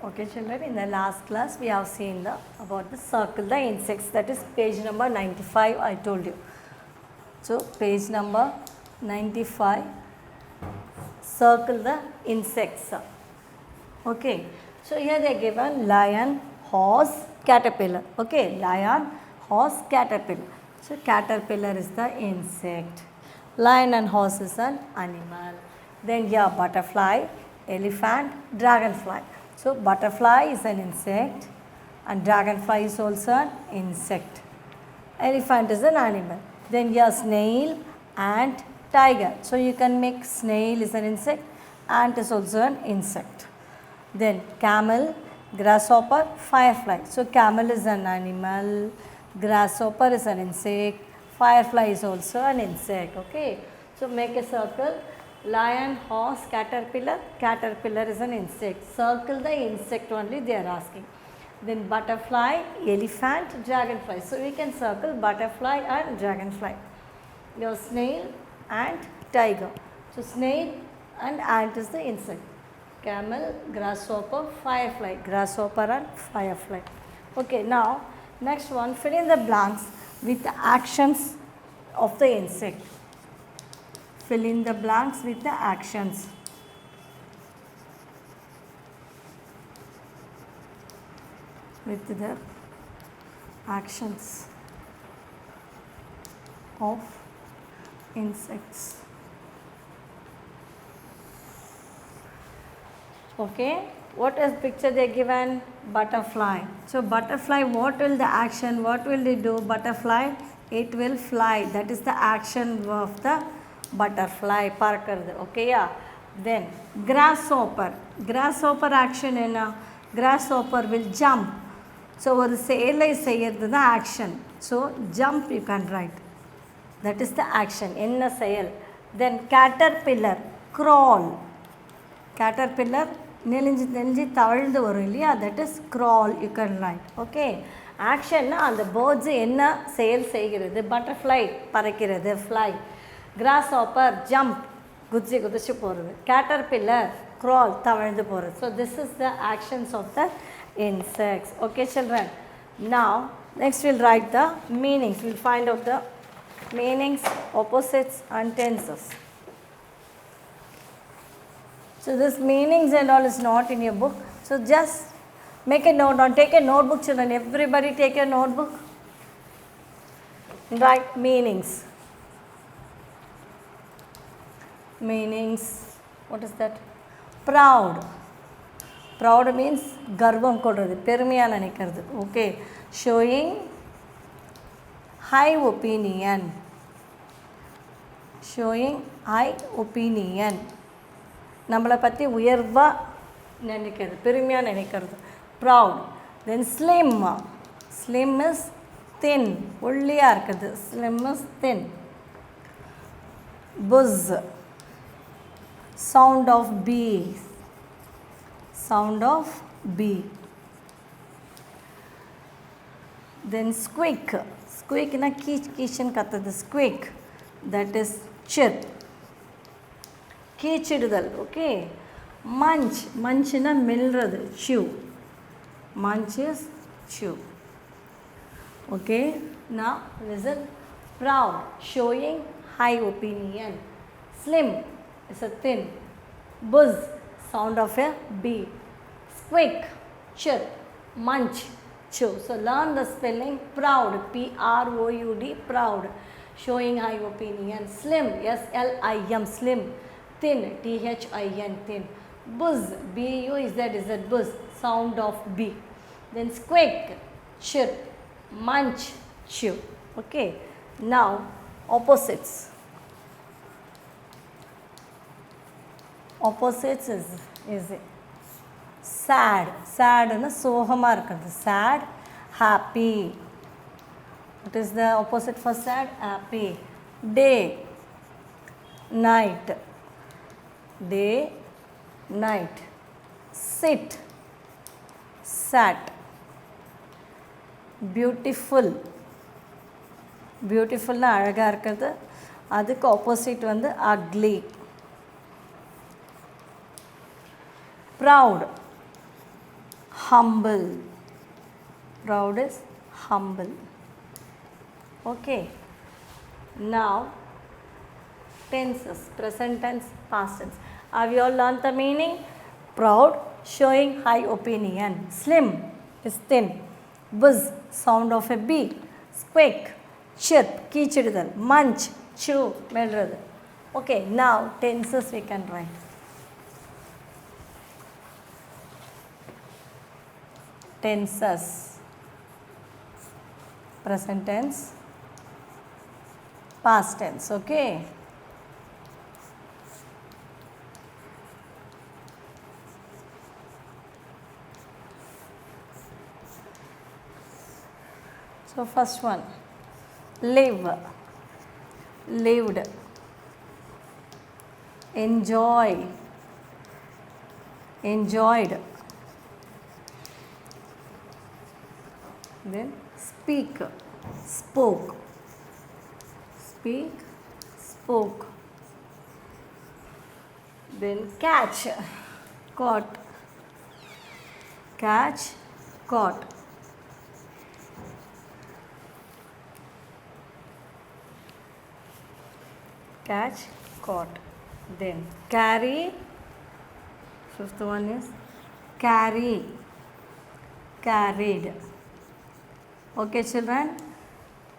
Okay children, in the last class we have seen about the circle the insects, that is page number 95 I told you. So page number 95, circle the insects. Okay, so here they are given lion, horse, caterpillar. Okay, lion, horse, caterpillar. So caterpillar is the insect, lion and horse is an animal. Then here butterfly, elephant, dragonfly. So butterfly is an insect and dragonfly is also an insect. Elephant is an animal. Then here snail, ant, tiger. So you can make snail is an insect, ant is also an insect. Then camel, grasshopper, firefly. So camel is an animal, grasshopper is an insect, firefly is also an insect. Okay. So make a circle. Lion, horse, caterpillar. Caterpillar is an insect. Circle the insect only they are asking. Then butterfly, elephant, dragonfly. So we can circle butterfly and dragonfly. Your snail, ant, tiger. So snail and ant is the insect. Camel, grasshopper, firefly. Grasshopper and firefly. Okay, now next one, fill in the blanks with the actions of the insect. Fill in the blanks with the actions. With the actions of insects. Okay, what is picture they given? Butterfly. So butterfly, what will the action, what will it do? Butterfly, it will fly. That is the action of the butterfly. Okay, yeah. Then grasshopper. Grasshopper action in a grasshopper will jump. So ஒரு செயலை செய்யறது தான் action. So jump you can write. That is the action. என்ன செயல்? Then caterpillar, crawl. Caterpillar நெளிஞ்சு தவழ்ந்து வரும் இல்லையா, that is crawl you can write. Okay, action அந்த birds என்ன செயல் செய்கிறது? Butterfly பறக்கிறது, fly. Grasshopper jump, குதிச்சு போகிறது. Caterpillar crawl, தவழ்ந்து போகிறது. So this is the actions of the insects. Okay children, now next we'll write the meanings. We'll find out the meanings, opposites and tenses. So this meanings and all is not in your book. So just make a note on, take a notebook children, everybody take a notebook. Write meanings. Meanings, what is that? Proud. Proud means garvam kodradhu, பெருமையா நினைக்கிறது. Okay, showing high opinion. Showing high opinion. நம்மளை பற்றி உயர்வாக நினைக்கிறது, பெருமையாக நினைக்கிறது. Proud. Then slim. Slim is thin, ஒல்லியாக இருக்குது. Slim is thin. Buzz. Sound of B. Sound of B. Then squeak. Squeak na கீச்சுன்னு கத்துது. Squeak, that is chirp. கீச்சிடுதல். Okay, munch. Munchனா மெல்றது, chew. Munch is chew. Okay, now listen. Proud, showing high opinion. Slim is a thin. Buzz, sound of a B. Squeak, chirp. Munch, chew. So learn the spelling. Proud, P-R-O-U-D, proud, showing high opinion. Slim, S-L-I-M, slim. Thin, T-H-I-N, thin. Buzz, B-U-Z-Z, buzz, sound of B. Then squeak, chirp, munch, chew. Okay, now opposites. Opposites is sad. Sad na சோகமாக இருக்கிறது. Sad, happy. What is the opposite for sad? Happy. Day, night. Day, night. Sit, sat. Beautiful. Beautifulனா அழகாக இருக்கிறது. அதுக்கு opposite வந்து ugly. Proud. humble. Proud is humble. Okay. Now tenses, present tense, past tense. Have you all learned the meaning? Proud, showing high opinion. Slim is thin. Buzz, sound of a bee. Squeak, chirp, kீச்சிடுதல். Munch, chew, மெல்றது. Okay, now tenses we can write. Tenses, present tense, past tense. Okay. So first one, live, lived, enjoy, enjoyed, then speak, spoke, speak, spoke, then catch, caught, catch, caught, catch, caught, then carry, fifth one is carry, carried. Okay children,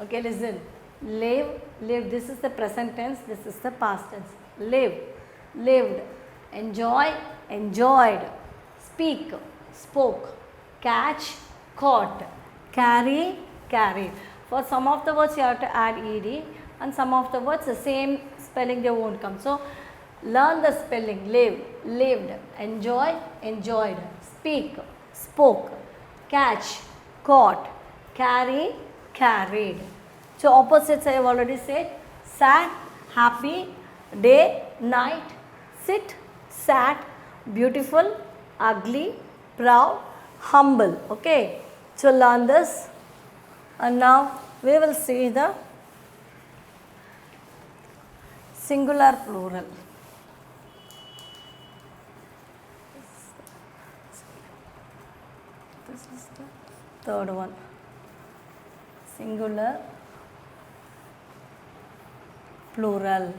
okay listen, live, live, this is the present tense, this is the past tense. Live, lived, enjoy, enjoyed, speak, spoke, catch, caught, carry, carried. For some of the words you have to add ed, and some of the words the same spelling they won't come. So learn the spelling. Live, lived, enjoy, enjoyed, speak, spoke, catch, caught, carry, carried. So opposites I have already said. Sad, happy, day, night, sit, sat, beautiful, ugly, proud, humble. Okay. So learn this, and now we will see the singular plural. This is the third one. Singular plural.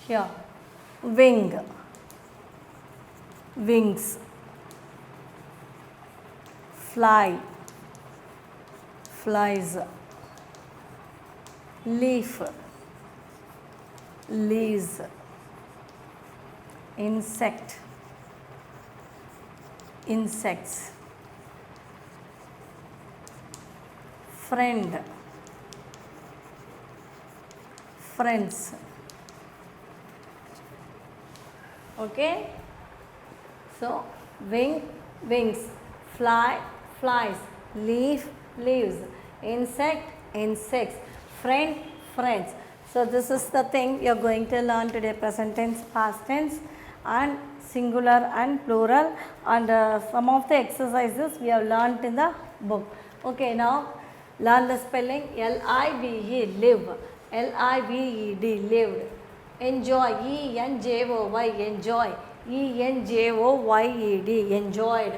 Here, wing, wings, fly, flies, leaf, leaves, insect, insects, friend, friends. Okay. So wing, wings, fly, flies, leaf, leaves, insect, insects, friend, friends. So this is the thing you are going to learn today, present tense, past tense, and singular and plural, and some of the exercises we have learnt in the book. Okay, now learn the spelling. L-I-V-E, live, L-I-V-E-D, lived, enjoy, E-N-J-O-Y, enjoy, E-N-J-O-Y-E-D, enjoyed,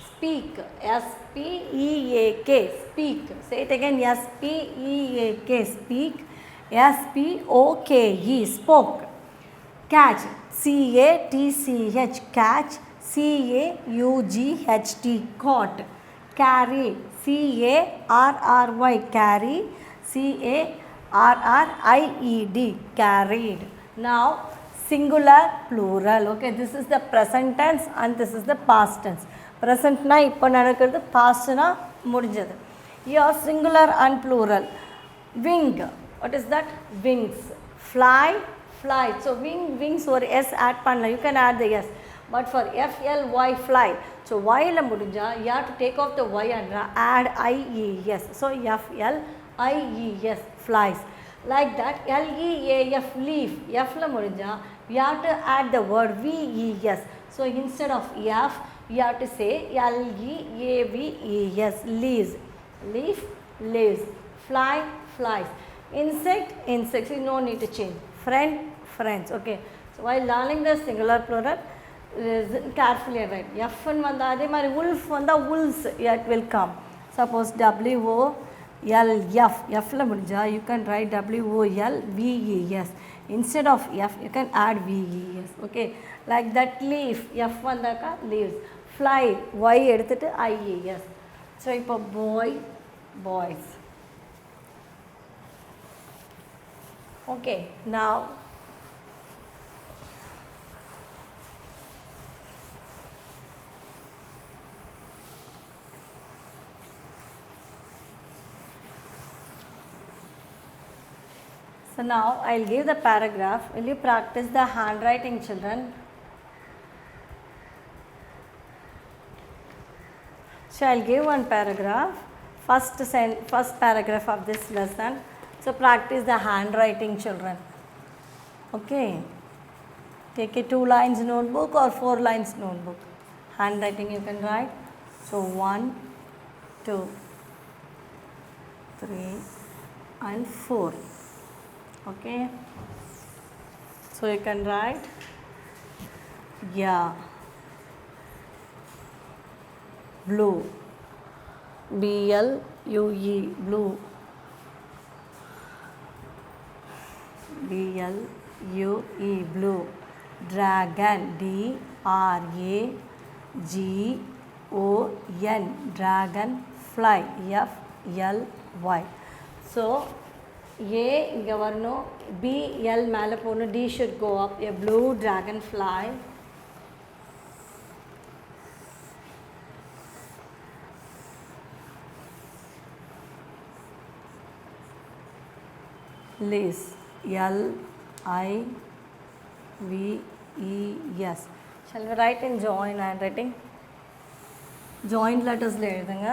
speak, S-P-E-A-K, speak. Say it again, S-P-E-A-K, speak, S-P-O-K-E, spoke. Catch, C-A-T-C-H, catch, C-A-U-G-H-T, caught. Carry, C-A-R-R-Y, carry, C-A-R-R-I-E-D, carried. Now singular plural. Okay, this is the present tense and this is the past tense. Present na ipo nadakkuradhu, past na mudinjadu. Here singular and plural. Wing, what is that? Wings. Fly, fly. So wing, wings or S add panna, you can add the S. But for F-L-Y, fly. So Y la mudinja, you have to take off the Y and add I-E-S. So F-L-I-E-S, flies. Like that, L-E-A-F, leaf. F la mudinja, we have to add the word V-E-S. So instead of F, we have to say L-E-A-V-E-S, leaves. Leaf, leaves. Fly, flies. Insect, insects. You no need to change. Friend, friends. Okay. So while learning the singular plural, Listen carefully right. F ன்னு வந்தா அதே மாதிரி wolf வந்தா wolves it will come. Suppose W O L F F ல முடிஞ்சா you can write W O L V E S. Instead of F you can add V E S. Okay, like that leaf F வந்தாக்கா leaves. Fly Y எடுத்துட்டு I E S. So இப்போ boy boys. Okay, now so now I'll give the paragraph. Will you practice the handwriting, children? So I'll give one paragraph, first paragraph of this lesson. So practice the handwriting, children. Okay. Take a 2 lines notebook or 4 lines notebook. Handwriting you can write. So 1, 2, 3 and 4. Okay. So you can write yeah. Blue. B-L-U-E. Blue. B-L-U-E. Blue. Dragon. D-R-A-G-O-N. Dragon. Fly. F-L-Y. So A இங்க வரணும், B L மேலே போகணும், D should go up. A blue dragonfly. Lives. L-I-V-E-S. Shall we write in join handwriting? Joint letters ல எழுதுங்க.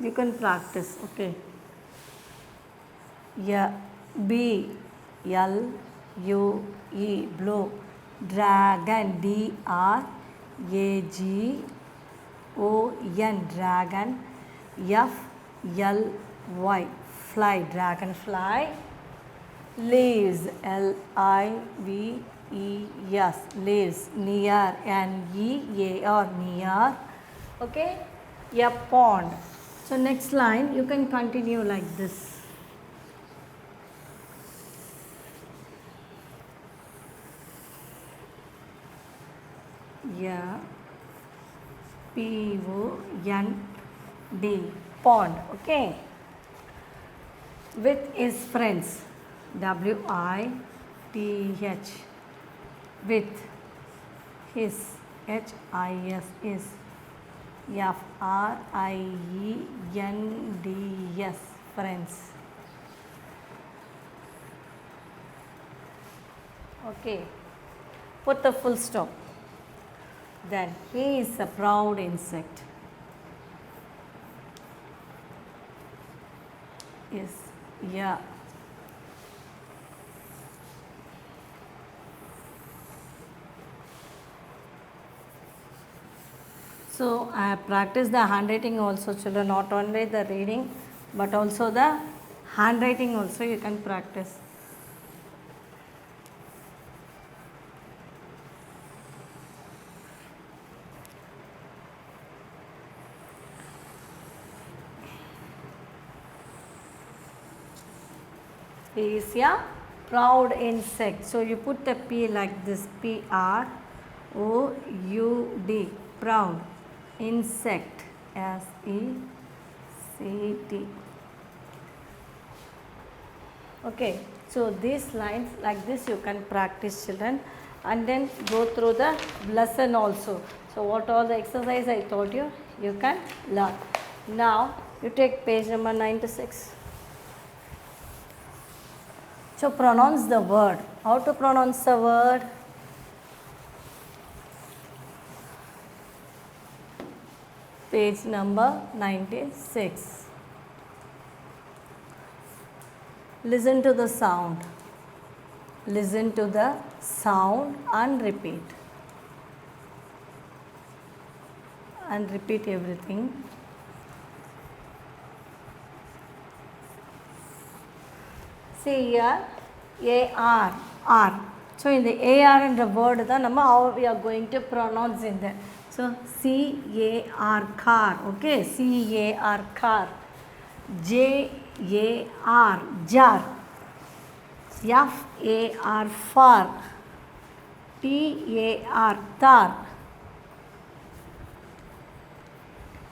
You can practice. Okay. Yeah. B L U E. Blue. Dragon. D R A G O N. Dragon. F L Y. Fly. Dragonfly. Leaves. L I V E S. Leaves. Near. N E A R. Near. Okay. A pond. So next line you can continue like this. Yeah. P-O-N-D. Pond. Okay. With his friends. W-I-T-H. With his. H-I-S. Is. F-R-I-E-N-D-S. Friends. Okay. Put the full stop. Then he is a proud insect. Is. Yeah. So I practice the handwriting also, children, not only the reading but also the handwriting also you can practice. He is a proud insect. So you put the P like this, P-R-O-U-D. Proud insect. S-E-C-T. Okay, so these lines like this you can practice, children, and then go through the lesson also. So what all the exercise I told you, you can learn. Now you take page number 96. So pronounce the word. How to pronounce the word? Page number 96. Listen to the sound. Listen to the sound and repeat. And repeat everything. see here AR R. So in the AR என்ற word தான் நம்ம how we are going to pronounce in that. So CAR car, okay, CAR car. JAR jar. FAR far. TAR tar.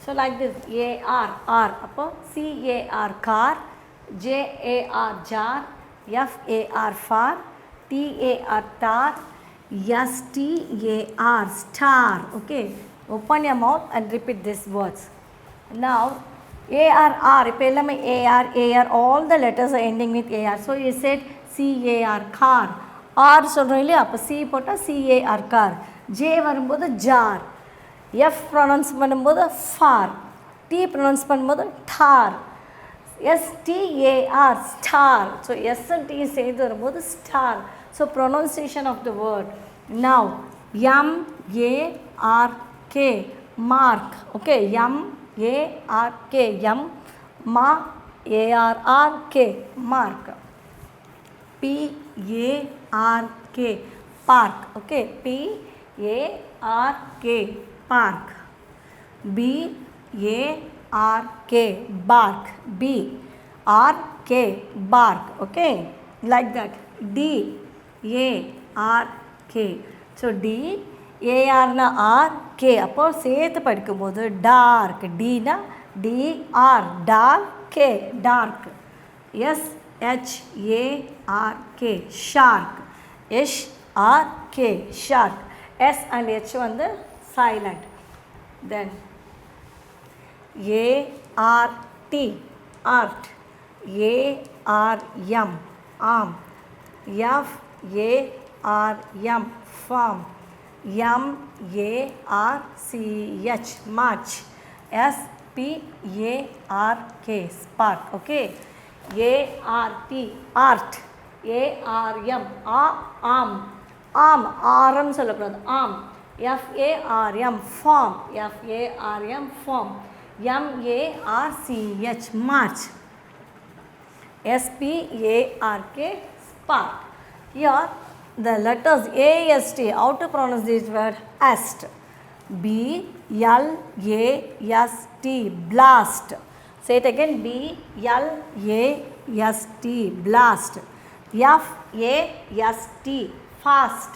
So like this AR R அப்போ CAR car, JAR jar, FAR far, TAR tar, STAR star. Okay, open your mouth and repeat these words. Now AR இப்போ எல்லாமே AR all the letters are ending with AR. So you said CAR car. R சொல்கிறோம் இல்லையா, அப்போ C போட்டால் CAR car. J வரும்போது jar. F pronounce பண்ணும்போது far. T pronounce பண்ணும்போது tar. STAR star. So S and T சேர்ந்து வரும்போது star. So pronunciation of the word. Now MARK mark. Okay, MARK M மா ARRK mark. PARK park. Okay, PARK park. BARK bark. BRK bark. Okay, like that. DARK. So DAR na R K அப்போ சேர்த்து படிக்கும்போது dark. D na DR dark. Dark. SHARK shark. SRK shark. S and H வந்து silent. Then ART art. ARM arm. FARM farm. MARCH march. SPARK spark. Okay, ART art. ARM arm. arm சொல்லக்கூடாது, arm. FARM form. FARM form. MARCH march. SPARK spark. Here the letters AST, how to pronounce this word? Ast. BLAST blast. Say it again. BLAST blast. FAST fast.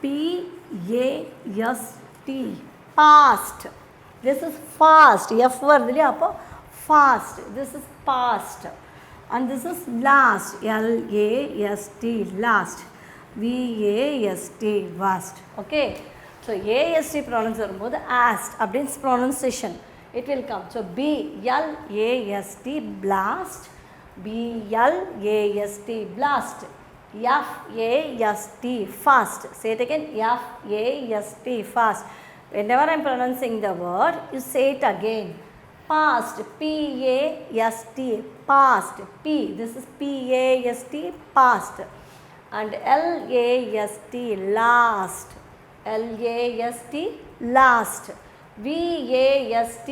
PAST past. This is fast. F வருது இல்லையா, அப்போ fast. This is past. And this is last. LAST last. VAST vast. Okay, so AST pronounce வரும்போது ast அப்படின்னு pronunciation it will come. So BLAST blast. BLAST blast. FAST fast. Say it again. FAST fast. Whenever I am pronouncing the word, you say it again. Past. PAST past. P. This is PAST past. And LAST last. LAST last. VAST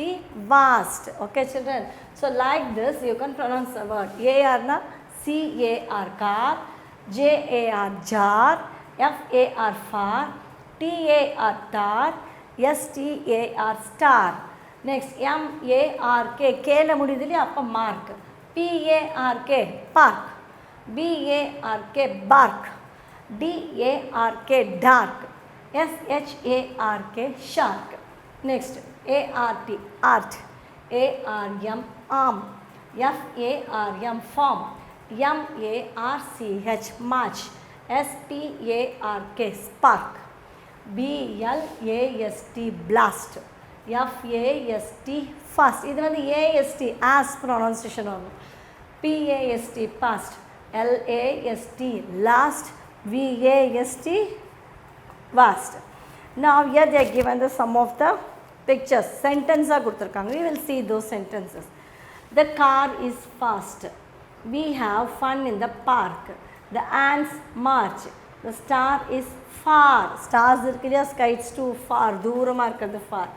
vast. Okay children. So like this you can pronounce the word. AR na CAR car. JAR jar. FAR far. TAR tar. STAR star. Next MARK K ல முடியுது இல்லையா, அப்போ mark. PARK park. BARK bark. DARK dark. SHARK shark. Next ART art. ARM arm. FARM form. MARCH march. SPARK spark. BLAST blast. FAST fast. இது வந்து AST as pronunciation ஆகும். PAST past. LAST last. VAST vast. Now here they are given the some of the pictures. Sentence ஆ கொடுத்திருக்காங்க. We will see those sentences. The car is fast. We have fun in the park. The ants march. The star is far. Stars இருக்கு இல்லையா, kites too far. தூரமாக இருக்கிறது far.